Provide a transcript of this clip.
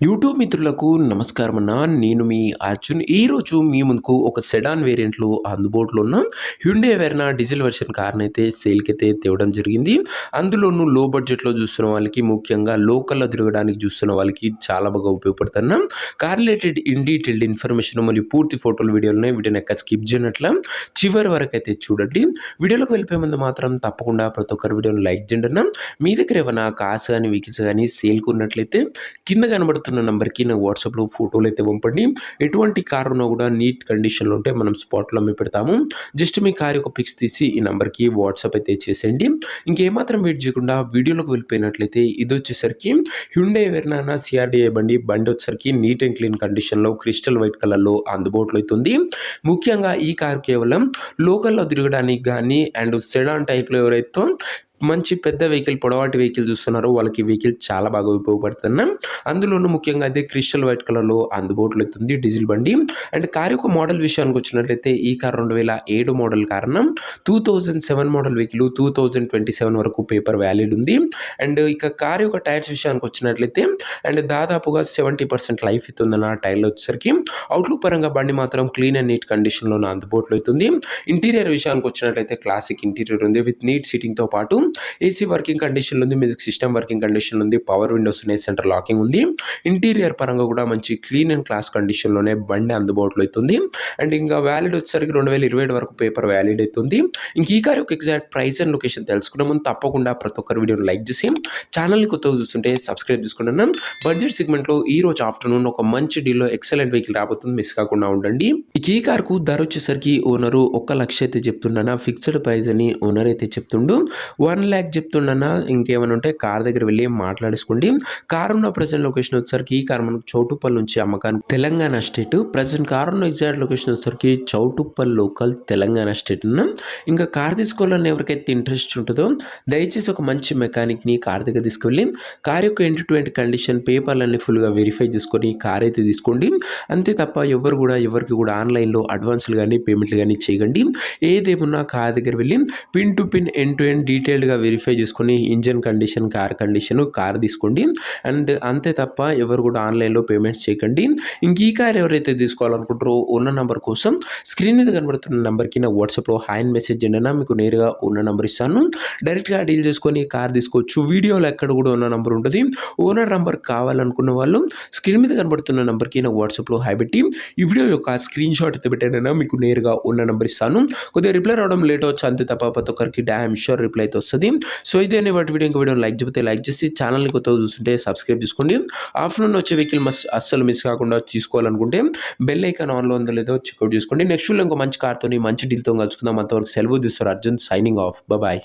YouTube మిత్రులకు నమస్కారం అన్న. నేను మీ అర్జున్. ఈరోజు మీ ముందుకు ఒక సెడాన్ వేరియంట్లో అందుబాటులో ఉన్న హ్యుండై వెర్నా డీజిల్ వెర్షన్ కార్ని అయితే సేల్కైతే తేవడం జరిగింది. అందులోనూ లో బడ్జెట్లో చూస్తున్న వాళ్ళకి, ముఖ్యంగా లోకల్లో తిరగడానికి చూస్తున్న వాళ్ళకి చాలా బాగా ఉపయోగపడుతున్న car related in detailed information మరియు పూర్తి ఫోటోలు వీడియోలున్నాయి. వీడియోని ఎక్కడ స్కిప్ చేయనట్ల చివరి వరకు అయితే చూడండి. వీడియోలోకి వెళ్ళిపోయే ముందు మాత్రం తప్పకుండా ప్రతి ఒక్కరి వీడియోని లైక్ చేయండి అన్న. మీ దగ్గర ఏమైనా కార్స్ కానీ వెహికల్స్ కానీ సేల్కి ఉన్నట్లయితే కింద కనబడుతున్న నెంబర్కి నాకు వాట్సాప్లో ఫోటోలు అయితే పంపండి. ఎటువంటి కార్ ఉన్నా కూడా నీట్ కండిషన్లో ఉంటే మనం స్పాట్లో అమ్మి పెడతాము. జస్ట్ మీ కార్ యొక్క పిక్స్ తీసి ఈ నెంబర్కి వాట్సాప్ అయితే చేసేయండి. ఇంకేమాత్రం వెయిట్ చేయకుండా వీడియోలోకి వెళ్ళిపోయినట్లయితే ఇది వచ్చేసరికి హ్యుండై వెర్నా సిఆర్డిఐ బండి వచ్చేసరికి నీట్ అండ్ క్లీన్ కండిషన్లో క్రిస్టల్ వైట్ కలర్లో అందుబాటులో అవుతుంది. ముఖ్యంగా ఈ కార్ కేవలం లోకల్లో తిరగడానికి కానీ అండ్ సెడాన్ టైప్లో ఎవరైతే మంచి పెద్ద వెహికల్, పొడవాటి వెహికల్ చూస్తున్నారో వాళ్ళకి వెహికల్ చాలా బాగా ఉపయోగపడుతున్నాం. అందులోనూ ముఖ్యంగా అదే క్రిస్టల్ వైట్ కలర్లో అందుబాటులో అవుతుంది డీజిల్ బండి. అండ్ కార్ యొక్క మోడల్ విషయానికి వచ్చినట్లయితే ఈ కార్ 2007 మోడల్ కారణం 2007 మోడల్ వెహికల్ 2027 వరకు పేపర్ వ్యాలిడ్ ఉంది. అండ్ ఇక కార్ యొక్క టైర్స్ విషయానికి వచ్చినట్లయితే అండ్ దాదాపుగా 70% లైఫ్ అవుతుందన్న టైర్లో వచ్చేసరికి. అవుట్లుక్ పరంగా బండి మాత్రం క్లీన్ అండ్ నీట్ కండిషన్లో అందుబాటులో అవుతుంది. ఇంటీరియర్ విషయానికి వచ్చినట్లయితే క్లాసిక్ ఇంటీరియర్ ఉంది విత్ నీట్ సీటింగ్తో పాటు ఏసీ వర్కింగ్ కండిషన్లో ఉంది, మ్యూజిక్ సిస్టమ్ వర్కింగ్ కండిషన్లో ఉంది, పవర్ విండోస్ ఉన్నాయి, సెంటర్ లాకింగ్ ఉంది. ఇంటీరియర్ పరంగా కూడా మంచి క్లీన్ అండ్ క్లాస్ కండిషన్లోనే బండి అందుబాటులో అవుతుంది. అండ్ ఇంకా వ్యాలిడ్ వచ్చేసరికి 2027 వరకు పేపర్ వ్యాలిడ్ అవుతుంది. ఇంక ఈ కార్ యొక్క ఎగ్జాక్ట్ ప్రైస్ అండ్ లొకేషన్ తెలుసుకునే ముందు తప్పకుండా ప్రతి ఒక్కరి వీడియోని లైక్ చేసి ఛానల్ని కొత్తగా చూస్తుంటే సబ్స్క్రైబ్ చేసుకుంటున్నాం. బడ్జెట్ సెగ్మెంట్లో ఈ రోజు ఆఫ్టర్నూన్ ఒక మంచి డీల్లో ఎక్సలెంట్ వెహికల్ రాబోతుంది, మిస్ కాకుండా ఉండండి. ఇక ఈ కార్కు ధర వచ్చేసరికి ఓనరు 1 లక్ష అయితే చెప్తున్నా, ఫిక్స్డ్ ప్రైస్ అని ఓనర్ అయితే చెప్తుండు. 1 lakh చెప్తున్నా. ఇంకేమైనా ఉంటే కార్ దగ్గర వెళ్ళి మాట్లాడేసుకోండి. కార్ ఉన్న ప్రజెంట్ లొకేషన్ వచ్చేసరికి ఈ కార్ మనకు చౌటుప్పల్ నుంచి అమ్మకానికి తెలంగాణ స్టేట్. ప్రజెంట్ కార్ ఉన్న ఎగ్జాక్ట్ లొకేషన్ వచ్చేసరికి చౌటుప్పల్ లోకల్ తెలంగాణ స్టేట్ ఉన్నాం. ఇంకా కార్ తీసుకోవాలని ఎవరికైతే ఇంట్రెస్ట్ ఉంటుందో దయచేసి ఒక మంచి మెకానిక్ని కార్ దగ్గర తీసుకువెళ్ళి కార్ యొక్క ఎండ్ టు ఎండ్ కండిషన్ పేపర్లన్నీ ఫుల్గా వెరిఫై చేసుకొని కార్ అయితే తీసుకోండి. అంతే తప్ప ఎవరికి కూడా ఆన్లైన్లో అడ్వాన్స్లు కానీ పేమెంట్లు కానీ చేయకండి. ఏదేమున్నా కార్ దగ్గర వెళ్ళి pin to pin end to end డీటెయిల్డ్గా వెరిఫై చేసుకొని ఇంజన్ కండిషన్, కార్ తీసుకోండి. అండ్ అంతే తప్ప ఎవరు కూడా ఆన్లైన్లో పేమెంట్స్ చేయకండి. ఇంక ఈ కార్ ఎవరైతే తీసుకోవాలనుకుంటారో ఉన్న నెంబర్ కోసం స్క్రీన్ మీద కనబడుతున్న నెంబర్కి నా వాట్సాప్లో హాయ్ అని మెసేజ్ చేయండి. మీకు నేరుగా ఉన్న నెంబర్ ఇస్తాను. డైరెక్ట్గా డీల్ చేసుకొని కార్ తీసుకోవచ్చు. వీడియోలో ఎక్కడ కూడా ఉన్న నెంబర్ ఉంటుంది. ఓనర్ నెంబర్ కావాలనుకున్న వాళ్ళు స్క్రీన్ మీద కనబడుతున్న నెంబర్కి నా వాట్సాప్లో హాయ్ పెట్టి ఈ వీడియో యొక్క స్క్రీన్ షాట్ అయితే పెట్టానైనా మీకు నేరుగా ఉన్న నెంబర్ ఇస్తాను. కొద్దిగా రిప్లై రావడం లేట్ అవచ్చు, అంతే తప్ప ప్రతి ఒక్కరికి డామ్ షూర్ రిప్లై అయితే వస్తుంది. సో ఇదే వాటి వీడియో, ఇంకో వీడియో లైక్ చెప్తే లైక్ చేసి ఛానల్ని కొత్తగా చూస్తుంటే సబ్స్క్రైబ్ చేసుకోండి. ఆఫ్టర్నూన్ వచ్చే వెహికల్ అస్సలు మిస్ కాకుండా తీసుకోవాలనుకుంటే బెల్ ఐకాన్ ఆన్లో ఉందో లేదో చెక్అవుట్ చేసుకోండి. నెక్స్ట్ వీడియో ఇంకో మంచి కార్తో మంచి డీల్తో కలుసుకుందాం. అంతవరకు సెలవు తీస్తారు. Arjun signing off. బాయ్.